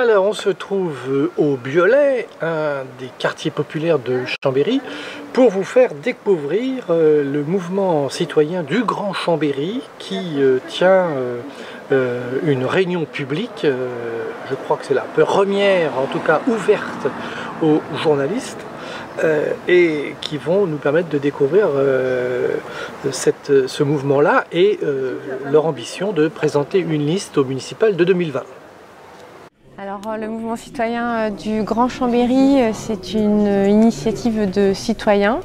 Alors, on se trouve au Biolay, un des quartiers populaires de Chambéry, pour vous faire découvrir le mouvement citoyen du Grand Chambéry qui tient une réunion publique, je crois que c'est la première, en tout cas ouverte aux journalistes, et qui vont nous permettre de découvrir ce mouvement-là et leur ambition de présenter une liste au municipal de 2020. Alors, le mouvement citoyen du Grand Chambéry, c'est une initiative de citoyens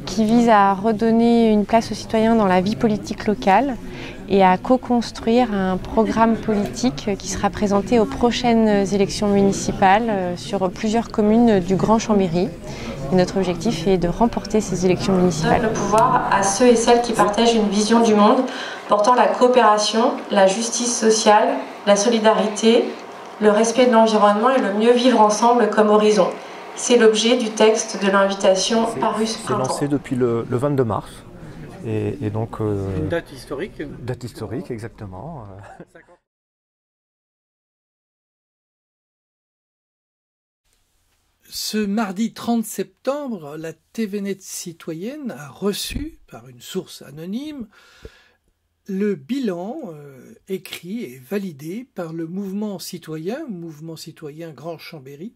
qui vise à redonner une place aux citoyens dans la vie politique locale et à co-construire un programme politique qui sera présenté aux prochaines élections municipales sur plusieurs communes du Grand Chambéry. Et notre objectif est de remporter ces élections municipales. Le pouvoir à ceux et celles qui partagent une vision du monde portant la coopération, la justice sociale, la solidarité, le respect de l'environnement et le mieux vivre ensemble comme horizon. C'est l'objet du texte de l'invitation parue ce printemps. C'est lancé depuis le 22 mars. Et donc, une date historique. Date historique, exactement. Ce mardi 30 septembre, la TVNet citoyenne a reçu, par une source anonyme, le bilan écrit et validé par le mouvement citoyen Grand Chambéry,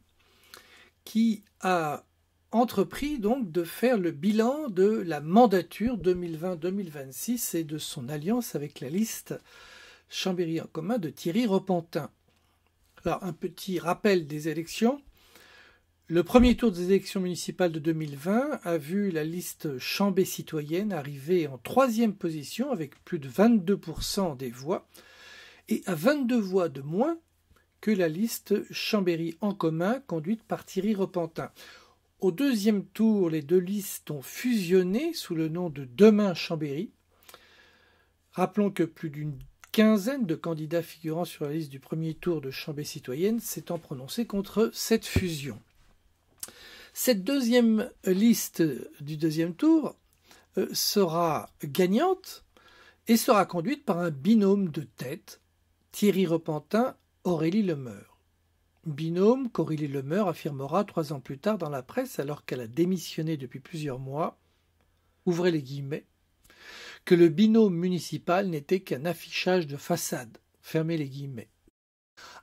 qui a entrepris donc de faire le bilan de la mandature 2020-2026 et de son alliance avec la liste Chambéry en commun de Thierry Repentin. Alors, un petit rappel des élections. Le premier tour des élections municipales de 2020 a vu la liste Chambé citoyenne arriver en 3e position avec plus de 22% des voix et à 22 voix de moins que la liste Chambéry en commun conduite par Thierry Repentin. Au 2e tour, les deux listes ont fusionné sous le nom de Demain Chambéry. Rappelons que plus d'une quinzaine de candidats figurant sur la liste du premier tour de Chambé citoyenne s'étant prononcés contre cette fusion. Cette deuxième liste du 2e tour sera gagnante et sera conduite par un binôme de tête, Thierry Repentin, Aurélie Lemeur. Binôme qu'Aurélie Lemeur affirmera 3 ans plus tard dans la presse alors qu'elle a démissionné depuis plusieurs mois, ouvrez les guillemets, que le binôme municipal n'était qu'un affichage de façade, fermez les guillemets.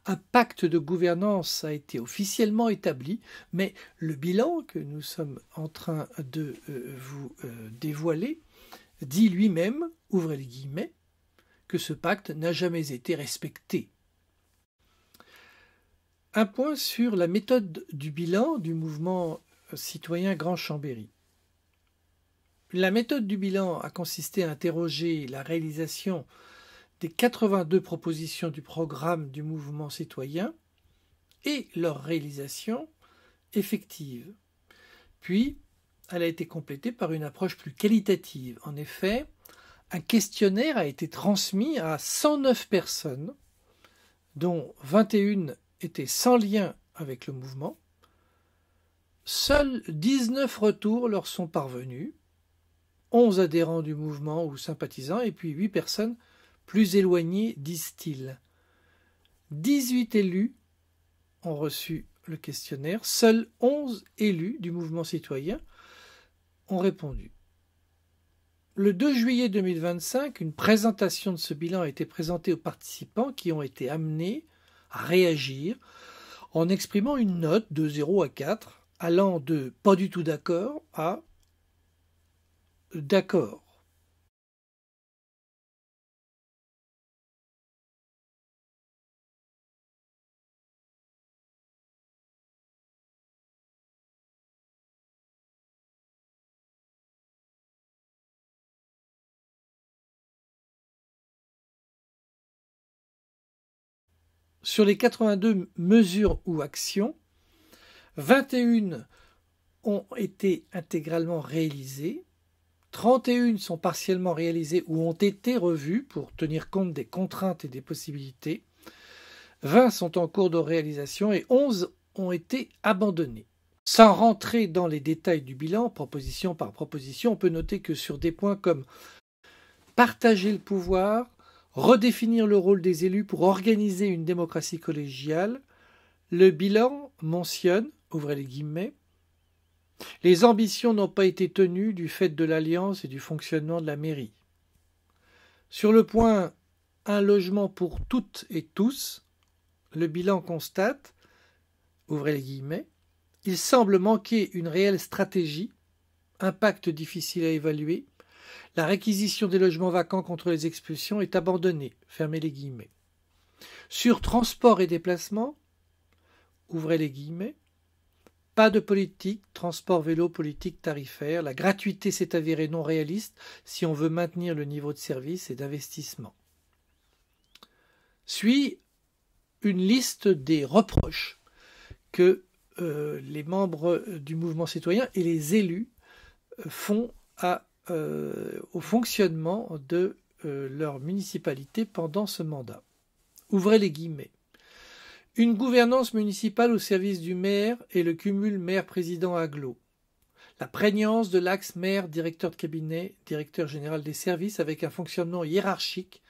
Un pacte de gouvernance a été officiellement établi, mais le bilan que nous sommes en train de vous dévoiler dit lui-même, ouvrez les guillemets, que ce pacte n'a jamais été respecté. Un point sur la méthode du bilan du mouvement citoyen Grand Chambéry. La méthode du bilan a consisté à interroger la réalisation des 82 propositions du programme du mouvement citoyen et leur réalisation effective. Puis, elle a été complétée par une approche plus qualitative. En effet, un questionnaire a été transmis à 109 personnes, dont 21 étaient sans lien avec le mouvement. Seuls 19 retours leur sont parvenus, 11 adhérents du mouvement ou sympathisants, et puis 8 personnes plus éloignés, disent-ils. 18 élus ont reçu le questionnaire, seuls 11 élus du mouvement citoyen ont répondu. Le 2 juillet 2025, une présentation de ce bilan a été présentée aux participants qui ont été amenés à réagir en exprimant une note de 0 à 4, allant de « pas du tout d'accord » à « d'accord ». Sur les 82 mesures ou actions, 21 ont été intégralement réalisées, 31 sont partiellement réalisées ou ont été revues pour tenir compte des contraintes et des possibilités, 20 sont en cours de réalisation et 11 ont été abandonnées. Sans rentrer dans les détails du bilan, proposition par proposition, on peut noter que sur des points comme partager le pouvoir, redéfinir le rôle des élus pour organiser une démocratie collégiale, Le bilan mentionne, ouvrez les guillemets, les ambitions n'ont pas été tenues du fait de l'alliance et du fonctionnement de la mairie. Sur le point un logement pour toutes et tous, le bilan constate, ouvrez les guillemets, il semble manquer une réelle stratégie, impact difficile à évaluer, la réquisition des logements vacants contre les expulsions est abandonnée, fermez les guillemets. Sur transport et déplacement, ouvrez les guillemets, pas de politique, transport vélo, politique tarifaire, la gratuité s'est avérée non réaliste si on veut maintenir le niveau de service et d'investissement. Suit une liste des reproches que les membres du mouvement citoyen et les élus font au fonctionnement de leur municipalité pendant ce mandat. Ouvrez les guillemets. Une gouvernance municipale au service du maire et le cumul maire-président-agglo. La prégnance de l'axe maire-directeur de cabinet, directeur général des services avec un fonctionnement hiérarchique,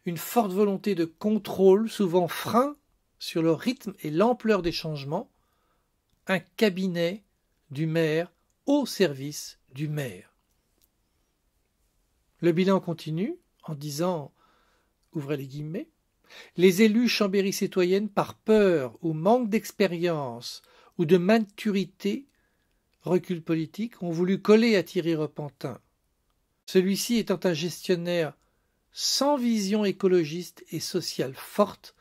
une forte volonté de contrôle, souvent frein sur le rythme et l'ampleur des changements, un cabinet du maire au service du maire. Le bilan continue en disant, ouvrez les guillemets, les élus Chambéry citoyenne, par peur ou manque d'expérience ou de maturité, recul politique, ont voulu coller à Thierry Repentin. Celui-ci étant un gestionnaire sans vision écologiste et sociale forte,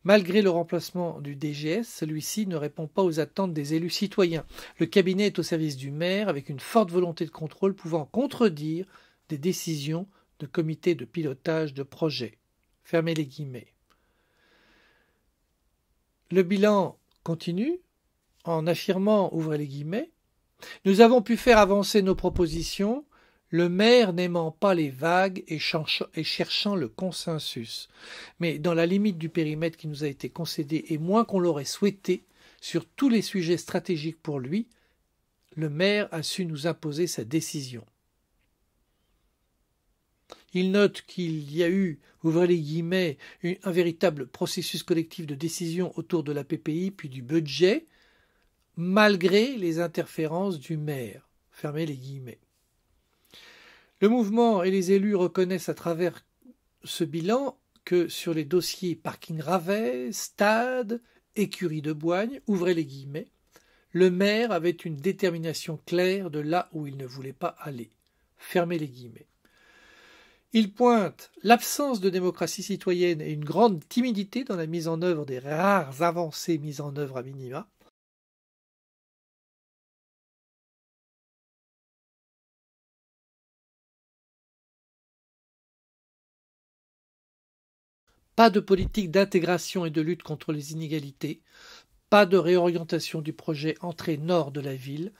malgré le remplacement du DGS, celui-ci ne répond pas aux attentes des élus citoyens. Le cabinet est au service du maire avec une forte volonté de contrôle pouvant contredire des décisions de comité de pilotage de projet. Fermez les guillemets. Le bilan continue en affirmant, ouvrez les guillemets, nous avons pu faire avancer nos propositions, le maire n'aimant pas les vagues et cherchant le consensus, mais dans la limite du périmètre qui nous a été concédé et moins qu'on l'aurait souhaité, sur tous les sujets stratégiques pour lui, le maire a su nous imposer sa décision. Il note qu'il y a eu, ouvrez les guillemets, un véritable processus collectif de décision autour de la PPI puis du budget, malgré les interférences du maire. Fermez les guillemets. Le mouvement et les élus reconnaissent à travers ce bilan que sur les dossiers parking Ravet, stade, écurie de Boigne, ouvrez les guillemets, le maire avait une détermination claire de là où il ne voulait pas aller. Fermez les guillemets. Il pointe l'absence de démocratie citoyenne et une grande timidité dans la mise en œuvre des rares avancées mises en œuvre à minima. Pas de politique d'intégration et de lutte contre les inégalités, pas de réorientation du projet entrée nord de la ville,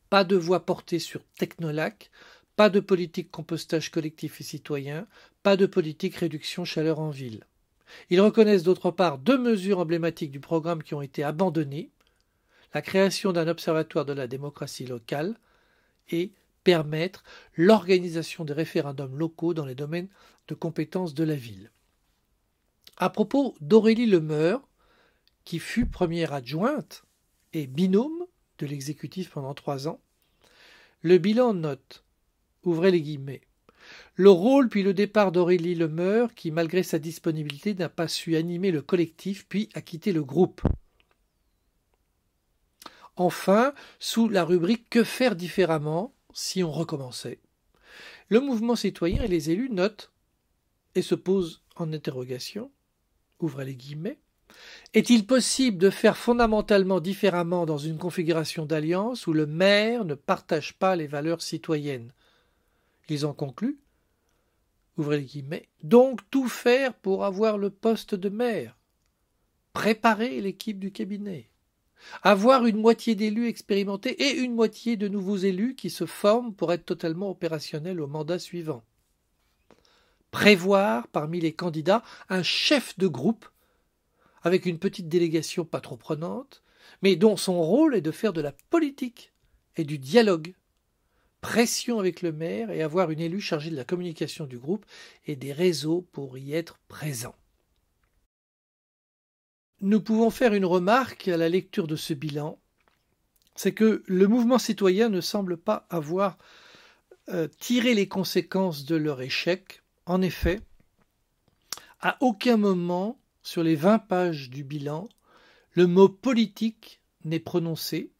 pas de voix portée sur Technolac, pas de politique compostage collectif et citoyen, pas de politique réduction chaleur en ville. Ils reconnaissent d'autre part 2 mesures emblématiques du programme qui ont été abandonnées, la création d'un observatoire de la démocratie locale et permettre l'organisation des référendums locaux dans les domaines de compétences de la ville. À propos d'Aurélie Lemeur, qui fut première adjointe et binôme de l'exécutif pendant 3 ans, le bilan note, ouvrez les guillemets, le rôle puis le départ d'Aurélie Lemeur qui, malgré sa disponibilité, n'a pas su animer le collectif puis a quitté le groupe. Enfin, sous la rubrique « Que faire différemment si on recommençait ?», le mouvement citoyen et les élus notent et se posent en interrogation, ouvrez les guillemets, est-il possible de faire fondamentalement différemment dans une configuration d'alliance où le maire ne partage pas les valeurs citoyennes ? Ils en concluent, ouvrez les guillemets, donc tout faire pour avoir le poste de maire, préparer l'équipe du cabinet, avoir une moitié d'élus expérimentés et une moitié de nouveaux élus qui se forment pour être totalement opérationnels au mandat suivant, prévoir parmi les candidats un chef de groupe avec une petite délégation pas trop prenante, mais dont son rôle est de faire de la politique et du dialogue, pression avec le maire et avoir une élue chargée de la communication du groupe et des réseaux pour y être présent. nous pouvons faire une remarque à la lecture de ce bilan, c'est que le mouvement citoyen ne semble pas avoir tiré les conséquences de leur échec. En effet, à aucun moment sur les 20 pages du bilan, le mot politique n'est prononcé.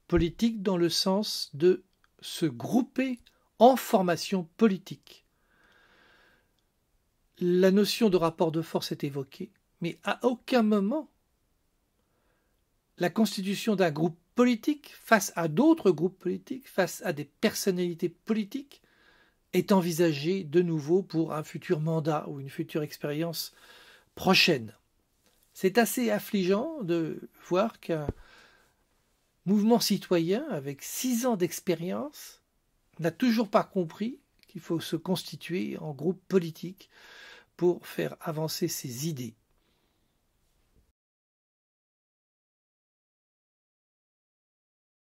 Politique dans le sens de se grouper en formation politique. La notion de rapport de force est évoquée, mais à aucun moment la constitution d'un groupe politique face à d'autres groupes politiques, face à des personnalités politiques, est envisagée de nouveau pour un futur mandat ou une future expérience prochaine. C'est assez affligeant de voir qu'un mouvement citoyen avec 6 ans d'expérience n'a toujours pas compris qu'il faut se constituer en groupe politique pour faire avancer ses idées.